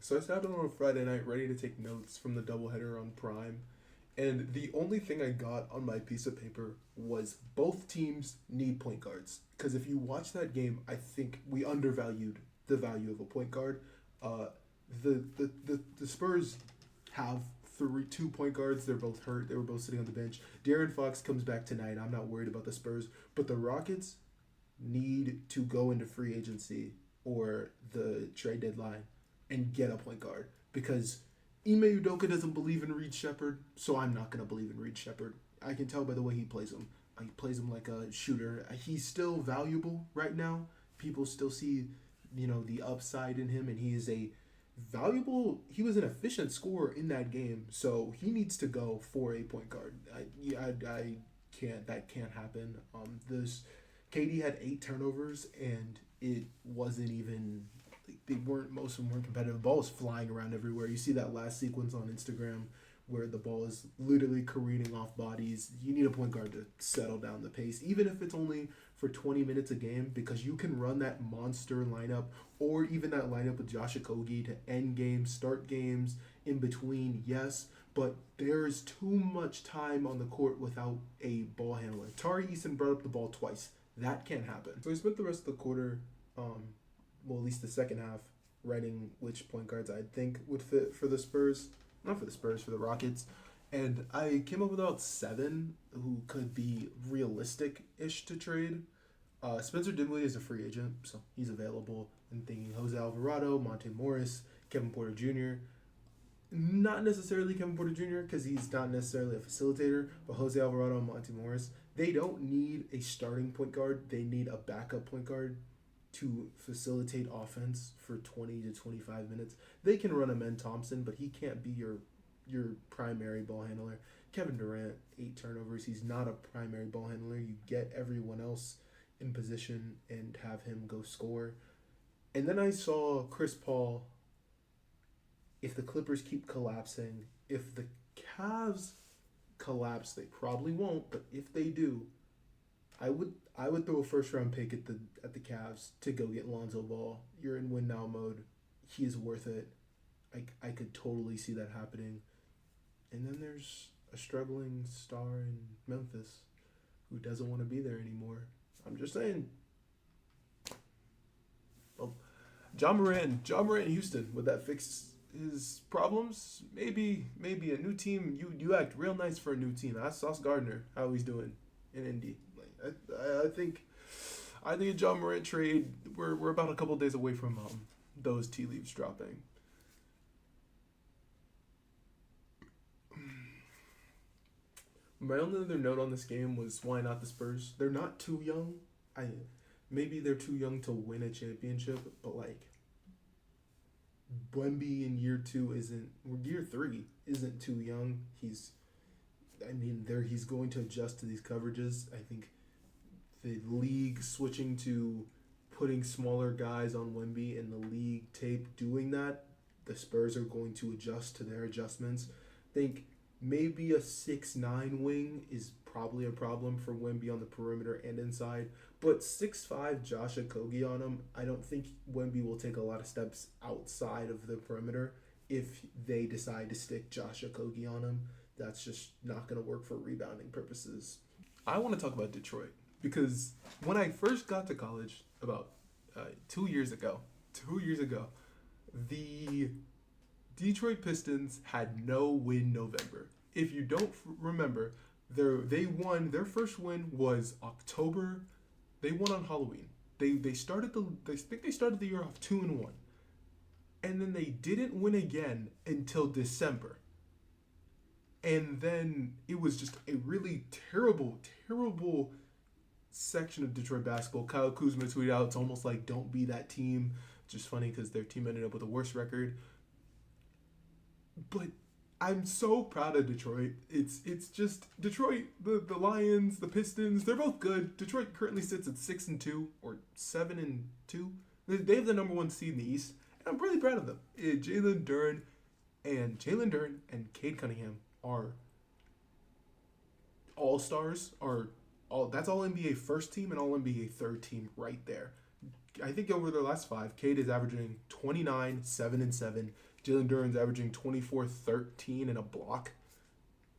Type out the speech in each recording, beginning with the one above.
So I sat down on a Friday night ready to take notes from the doubleheader on Prime, and the only thing I got on my piece of paper was both teams need point guards. Because if you watch that game, I think we undervalued the value of a point guard. Uh, the Spurs have two point guards. They're both hurt. They were both sitting on the bench. De'Aaron Fox comes back tonight. I'm not worried about the Spurs, but the Rockets need to go into free agency or the trade deadline and get a point guard because Ime Udoka doesn't believe in Reed Shepherd, so I'm not gonna believe in Reed Shepherd. I can tell by the way he plays him. He plays him like a shooter. He's still valuable right now. People still see, the upside in him, and he is a valuable. He was an efficient scorer in that game, so he needs to go for a point guard. I can't. That can't happen. This KD had 8 turnovers, and it wasn't even. Most of them weren't competitive. The ball was flying around everywhere. You see that last sequence on Instagram where the ball is literally careening off bodies. You need a point guard to settle down the pace, even if it's only for 20 minutes a game, because you can run that monster lineup or even that lineup with Josh Okogie to end games, start games, in between, yes, but there's too much time on the court without a ball handler. Tari Eason brought up the ball twice. That can't happen. So he spent the rest of the quarter, at least the second half, writing which point guards I think would fit for the Spurs. Not for the Spurs, for the Rockets. And I came up with about 7 who could be realistic-ish to trade. Spencer Dinwiddie is a free agent, so he's available. I'm thinking Jose Alvarado, Monte Morris, Kevin Porter Jr. Not necessarily Kevin Porter Jr. because he's not necessarily a facilitator, but Jose Alvarado and Monte Morris. They don't need a starting point guard. They need a backup point guard to facilitate offense for 20 to 25 minutes. They can run a Men Thompson, but he can't be your primary ball handler. Kevin Durant, 8 turnovers. He's not a primary ball handler. You get everyone else in position and have him go score. And then I saw Chris Paul, if the Clippers keep collapsing, if the Cavs collapse, they probably won't, but if they do, I would throw a first round pick at the Cavs to go get Lonzo Ball. You're in win now mode. He is worth it. I could totally see that happening. And then there's a struggling star in Memphis who doesn't want to be there anymore. I'm just saying. Well, John Morant in Houston, would that fix his problems? Maybe a new team. You act real nice for a new team. Ask Sauce Gardner how he's doing in Indy. I think a John Morant trade. We're about a couple days away from those tea leaves dropping. My only other note on this game was why not the Spurs? They're not too young. Maybe they're too young to win a championship, but Wemby in year 3 isn't too young. He's going to adjust to these coverages. I think the league switching to putting smaller guys on Wemby and the league tape doing that, the Spurs are going to adjust to their adjustments. I think maybe a 6'9" wing is probably a problem for Wemby on the perimeter and inside, but 6'5" Josh Okogie on him, I don't think Wemby will take a lot of steps outside of the perimeter if they decide to stick Josh Okogie on him. That's just not going to work for rebounding purposes. I want to talk about Detroit because when I first got to college about 2 years ago, the Detroit Pistons had no win November. If you don't remember, they won. Their first win was October. They won on Halloween. They started the year off 2-1, and then they didn't win again until December. And then it was just a really terrible section of Detroit basketball. Kyle Kuzma tweeted out, "It's almost like don't be that team." Just funny because their team ended up with a worse record. But I'm so proud of Detroit. It's just Detroit, the Lions, the Pistons, they're both good. Detroit currently sits at 6-2 or 7-2. They have the number 1 seed in the East, and I'm really proud of them. Jalen Duren and Cade Cunningham are all-stars. That's all NBA first team and all NBA third team right there. I think over their last 5, Cade is averaging 29, 7-7. Jalen Duren's averaging 24, 13 and a block.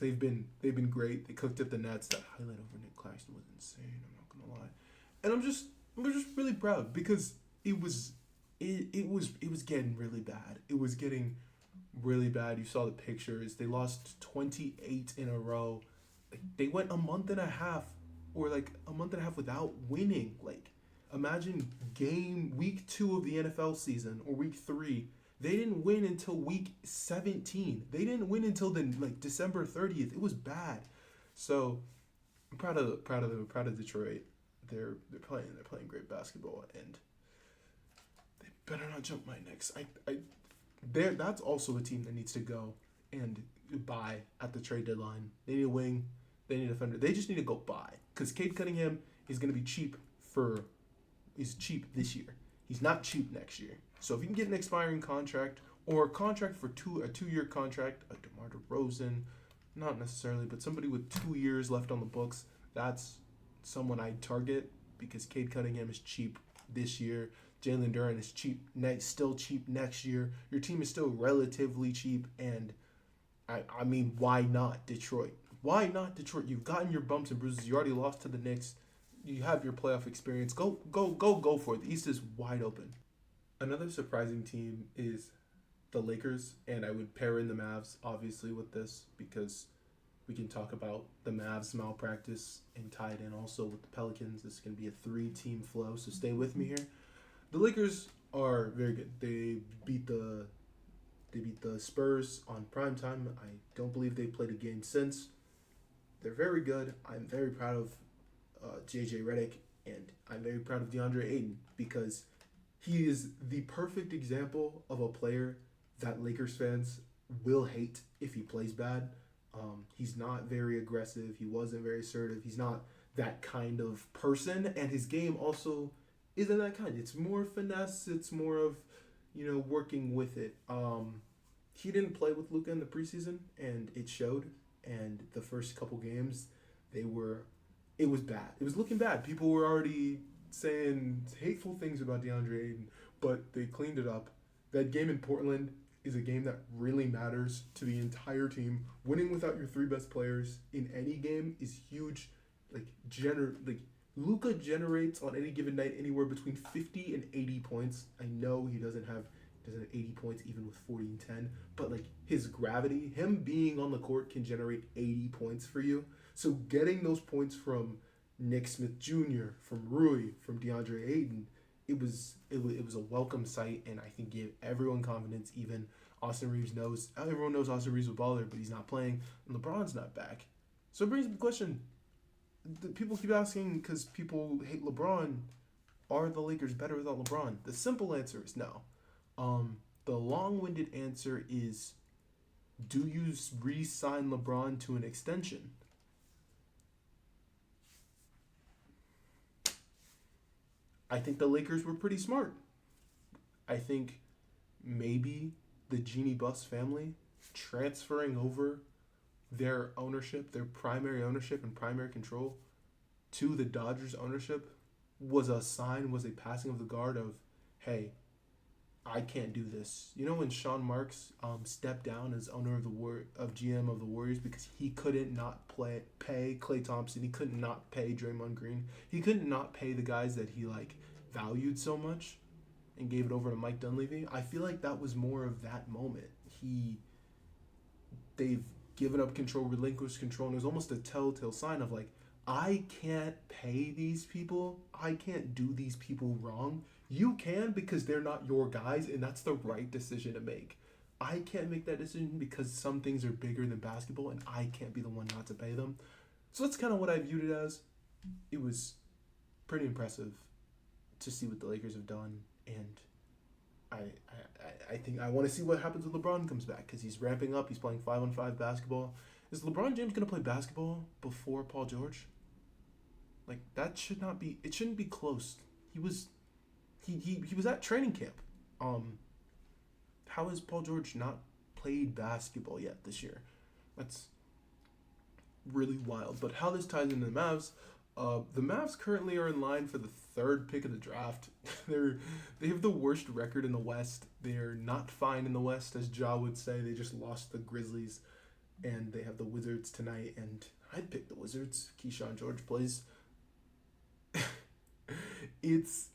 They've been great. They cooked up the Nets. That highlight over Nick Claxton was insane. I'm not gonna lie, and I'm just really proud because it was getting really bad. It was getting really bad. You saw the pictures. They lost 28 in a row. Like, they went a month and a half or like a month and a half without winning. Like, imagine week 2 of the NFL season or week 3. They didn't win until week 17. They didn't win until then, like December 30th. It was bad. So I'm proud of Detroit. They're playing great basketball, and they better not jump my necks. That's also a team that needs to go and buy at the trade deadline. They need a wing. They need a defender. They just need to go buy because Cade Cunningham is going to be cheap He's cheap this year. He's not cheap next year. So if you can get an expiring contract or a contract for a 2-year contract, a DeMar DeRozan, not necessarily, but somebody with 2 years left on the books, that's someone I'd target because Cade Cunningham is cheap this year. Jalen Duren is still cheap next year. Your team is still relatively cheap, and I mean, why not Detroit? Why not Detroit? You've gotten your bumps and bruises. You already lost to the Knicks. You have your playoff experience. Go for it. The East is wide open. Another surprising team is the Lakers, and I would pair in the Mavs, obviously, with this because we can talk about the Mavs malpractice and tie it in also with the Pelicans. This is going to be a 3-team flow, so stay with me here. The Lakers are very good. They beat the Spurs on primetime. I don't believe they played a game since. They're very good. I'm very proud of JJ Redick, and I'm very proud of DeAndre Ayton because he is the perfect example of a player that Lakers fans will hate if he plays bad. He's not very aggressive. He wasn't very assertive. He's not that kind of person, and his game also isn't that kind. It's more finesse. It's more of, working with it. He didn't play with Luka in the preseason, and it showed. And the first couple games, it was bad. It was looking bad. People were already saying hateful things about DeAndre Ayton, but they cleaned it up. That game in Portland is a game that really matters to the entire team. Winning without your 3 best players in any game is huge. Luka generates on any given night anywhere between 50 and 80 points. I know he doesn't have 80 points even with 40 and 10, but his gravity, him being on the court can generate 80 points for you. So getting those points from Nick Smith Jr., from Rui, from DeAndre Ayton, it was a welcome sight, and I think gave everyone confidence. Even Austin Reeves everyone knows Austin Reeves is a baller, but he's not playing, and LeBron's not back. So it brings up the question, people keep asking because people hate LeBron, are the Lakers better without LeBron? The simple answer is no. The long-winded answer is, do you re-sign LeBron to an extension? I think the Lakers were pretty smart. I think maybe the Jeannie Buss family transferring over their ownership, their primary ownership and primary control to the Dodgers ownership was a passing of the guard of, hey, I can't do this. When Sean Marks stepped down as owner of GM of the Warriors because he couldn't not pay Klay Thompson, he couldn't not pay Draymond Green, he couldn't not pay the guys that he valued so much, and gave it over to Mike Dunleavy. I feel like that was more of that moment. They've given up control, relinquished control, and it was almost a telltale sign of I can't pay these people. I can't do these people wrong. You can because they're not your guys, and that's the right decision to make. I can't make that decision because some things are bigger than basketball, and I can't be the one not to pay them. So that's kind of what I viewed it as. It was pretty impressive to see what the Lakers have done, and I think I want to see what happens when LeBron comes back because he's ramping up. He's playing 5-on-5 basketball. Is LeBron James going to play basketball before Paul George? That should not be. It shouldn't be close. He was at training camp. How has Paul George not played basketball yet this year? That's really wild. But how this ties into the Mavs, The Mavs currently are in line for the third pick of the draft. They have the worst record in the West. They're not fine in the West, as Ja would say. They just lost the Grizzlies, and they have the Wizards tonight. And I'd pick the Wizards. Keyshawn George plays. It's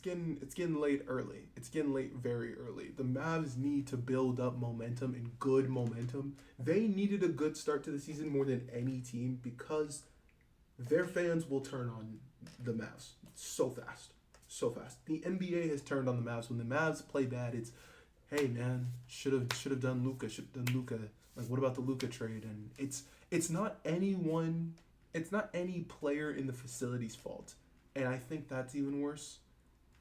getting late early. It's getting late very early. The Mavs need to build up momentum and good momentum. They needed a good start to the season more than any team because their fans will turn on the Mavs so fast. So fast. The NBA has turned on the Mavs. When the Mavs play bad, it's, hey man, should have done Luka, should have done Luka. Like, what about the Luka trade? And it's not any player in the facility's fault. And I think that's even worse.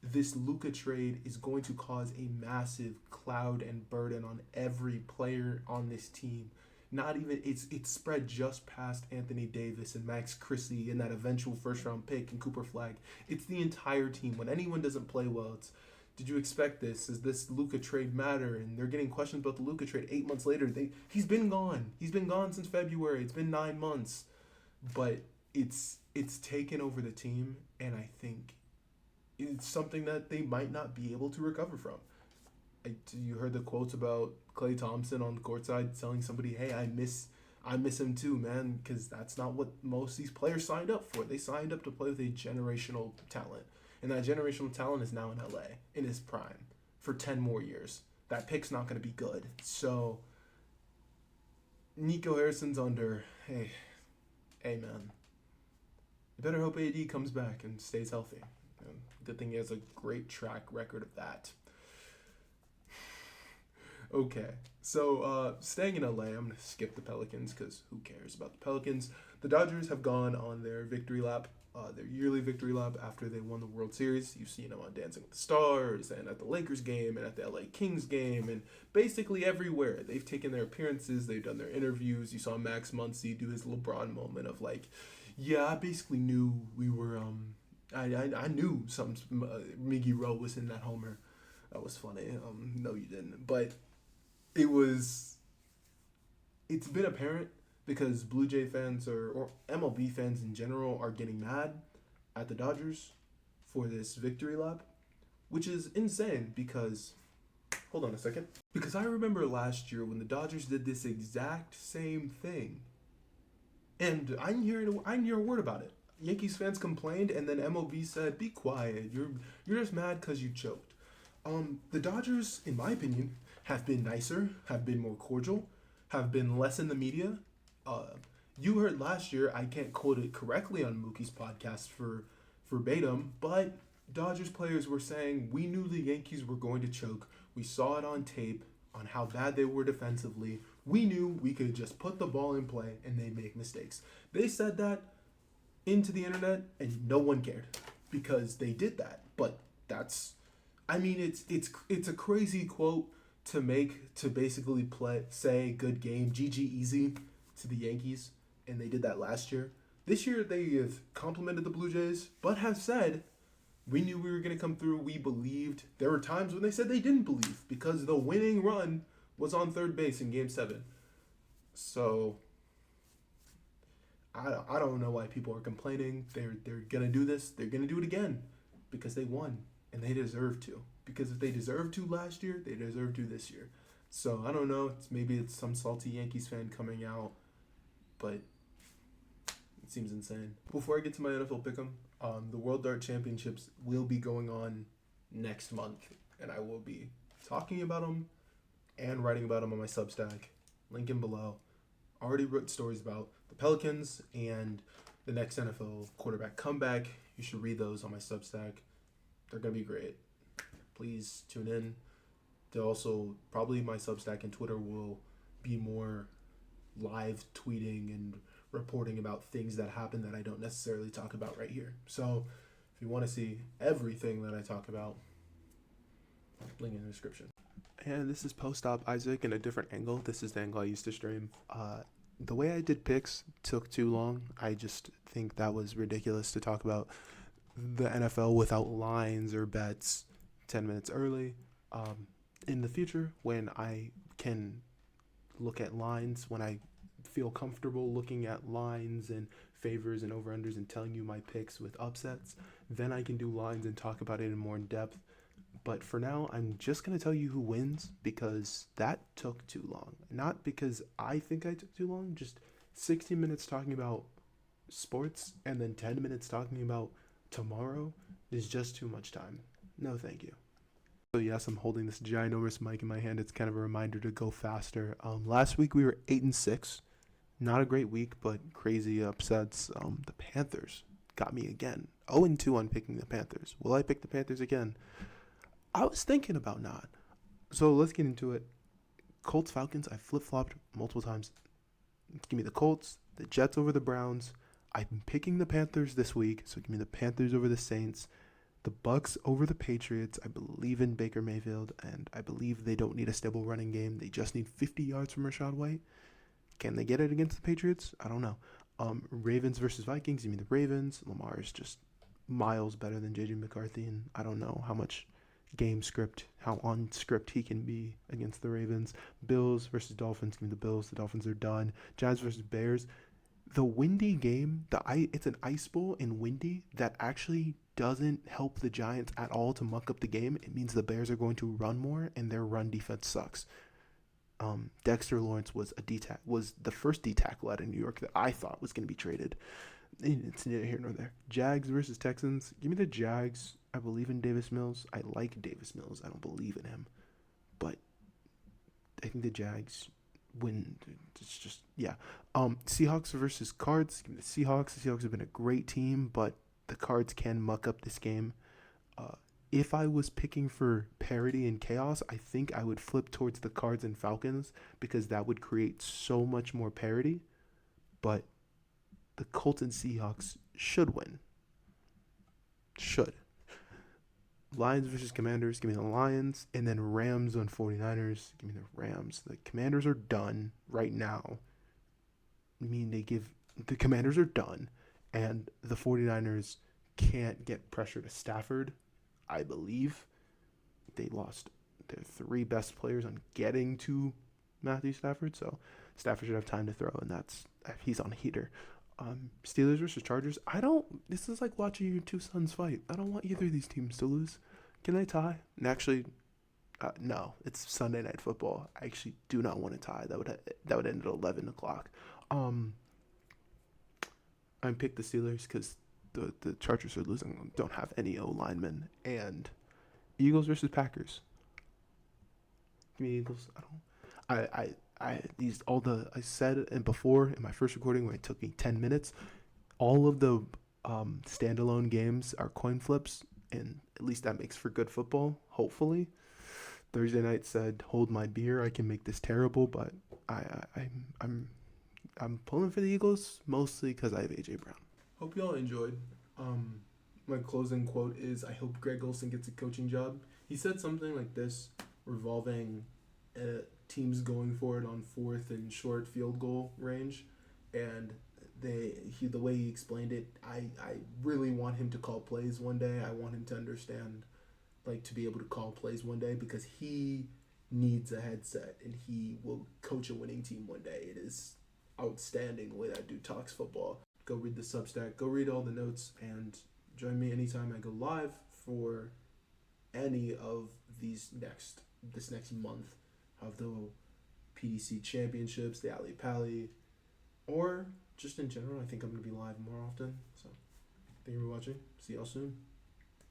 This Luka trade is going to cause a massive cloud and burden on every player on this team. Not even it's spread just past Anthony Davis and Max Christie and that eventual first round pick and Cooper Flag. It's the entire team. When anyone doesn't play well, it's, did you expect this? Does this Luka trade matter? And they're getting questions about the Luka trade 8 months later. He's been gone. He's been gone since February. It's been 9 months. But it's taken over the team, and I think it's something that they might not be able to recover from. You heard the quotes about Klay Thompson on the courtside telling somebody, "Hey, I miss him too, man," because that's not what most of these players signed up for. They signed up to play with a generational talent, and that generational talent is now in LA in his prime for 10 more years. That pick's not going to be good. So Nico Harrison's under. Hey, man, you better hope AD comes back and stays healthy. Good thing he has a great track record of that. Okay, so staying in LA, I'm going to skip the Pelicans because who cares about the Pelicans? The Dodgers have gone on their victory lap, their yearly victory lap after they won the World Series. You've seen them on Dancing with the Stars and at the Lakers game and at the LA Kings game and basically everywhere. They've taken their appearances, they've done their interviews. You saw Max Muncy do his LeBron moment of like, yeah, I basically knew we were, I knew something, Miggy Rowe was in that homer. That was funny. No, you didn't. But it's been apparent because Blue Jay fans or MLB fans in general are getting mad at the Dodgers for this victory lap, which is insane because, hold on a second, because I remember last year when the Dodgers did this exact same thing, and I didn't hear a word about it. Yankees fans complained, and then MLB said, "Be quiet. You're just mad because you choked." The Dodgers, in my opinion, have been nicer, have been more cordial, have been less in the media. You heard last year, I can't quote it correctly on Mookie's podcast for verbatim, but Dodgers players were saying, we knew the Yankees were going to choke. We saw it on tape on how bad they were defensively. We knew we could just put the ball in play and they make mistakes. They said that into the internet and no one cared because they did that. But it's a crazy quote to make, to basically say good game, GG easy to the Yankees, and they did that last year. This year they have complimented the Blue Jays, but have said, we knew we were going to come through, we believed. There were times when they said they didn't believe because the winning run was on third base in Game 7. So I don't know why people are complaining. They're going to do this. They're going to do it again because they won, and they deserve to. Because if they deserved to last year, they deserve to this year. So I don't know. Maybe it's some salty Yankees fan coming out, but it seems insane. Before I get to my NFL pick'em, the World Dart Championships will be going on next month, and I will be talking about them and writing about them on my Substack. Link in below. Already wrote stories about the Pelicans and the next NFL quarterback comeback. You should read those on my Substack. They're going to be great. Please tune in. They'll also, probably my Substack and Twitter will be more live tweeting and reporting about things that happen that I don't necessarily talk about right here. So if you want to see everything that I talk about, link in the description. And this is post-op Isaac in a different angle. This is the angle I used to stream. The way I did picks took too long. I just think that was ridiculous to talk about the NFL without lines or bets 10 minutes early. In the future, when I can look at lines, when I feel comfortable looking at lines and favors and over-unders and telling you my picks with upsets, then I can do lines and talk about it in more in depth. But for now, I'm just going to tell you who wins because that took too long. Not because I think I took too long, just 60 minutes talking about sports and then 10 minutes talking about tomorrow is just too much time. No, thank you. So yes, I'm holding this ginormous mic in my hand. It's kind of a reminder to go faster. Last week we were 8-6, not a great week, but crazy upsets. The Panthers got me again. 0-2 on picking the Panthers. Will I pick the Panthers again? I was thinking about not. So let's get into it. Colts Falcons. I flip flopped multiple times. Give me the Colts, the Jets over the Browns. I'm picking the Panthers this week, so give me the Panthers over the Saints. The Bucks over the Patriots. I believe in Baker Mayfield, and I believe they don't need a stable running game. They just need 50 yards from Rashad White. Can they get it against the Patriots? I don't know. Ravens versus Vikings. Give me the Ravens. Lamar is just miles better than J.J. McCarthy, and I don't know how much game script, how on script he can be against the Ravens. Bills versus Dolphins. Give me the Bills. The Dolphins are done. Giants versus Bears. The windy game, it's an ice bowl and windy that actually doesn't help the Giants at all to muck up the game. It means the Bears are going to run more, and their run defense sucks. Dexter Lawrence was the first D-tackle out of New York that I thought was going to be traded. It's neither here nor there. Jags versus Texans. Give me the Jags. I believe in Davis Mills. I like Davis Mills. I don't believe in him. But I think the Jags win. It's just, yeah. Seahawks versus Cards. Give me the Seahawks. The Seahawks have been a great team, but the Cards can muck up this game. If I was picking for parity and chaos, I think I would flip towards the Cards and Falcons because that would create so much more parity. But the Colts and Seahawks should win. Should. Lions versus Commanders. Give me the Lions. And then Rams on 49ers. Give me the Rams. The Commanders are done right now. I mean, the Commanders are done. And the 49ers can't get pressure to Stafford, I believe. They lost their three best players on getting to Matthew Stafford. So Stafford should have time to throw, and he's on heater. Steelers versus Chargers. This is like watching your two sons fight. I don't want either of these teams to lose. Can they tie? And actually, no. It's Sunday Night Football. I actually do not want to tie. That would end at 11 o'clock. I picked the Steelers because the Chargers are losing. Don't have any O linemen. And Eagles versus Packers. Give me Eagles. I said it before in my first recording where it took me 10 minutes. All of the standalone games are coin flips, and at least that makes for good football, hopefully. Thursday night said, hold my beer, I can make this terrible, but I'm pulling for the Eagles mostly because I have AJ Brown. Hope y'all enjoyed. My closing quote is, I hope Greg Olsen gets a coaching job. He said something like this, revolving teams going for it on fourth and short field goal range, and the way he explained it, I really want him to call plays one day. I want him to understand, to be able to call plays one day, because he needs a headset and he will coach a winning team one day. It is outstanding the way that dude talks football. Go read the Substack, go read all the notes, and join me anytime I go live for any of this next month of the PDC championships, the Ali Pally, or just in general. I think I'm going to be live more often. So thank you for watching. See y'all soon.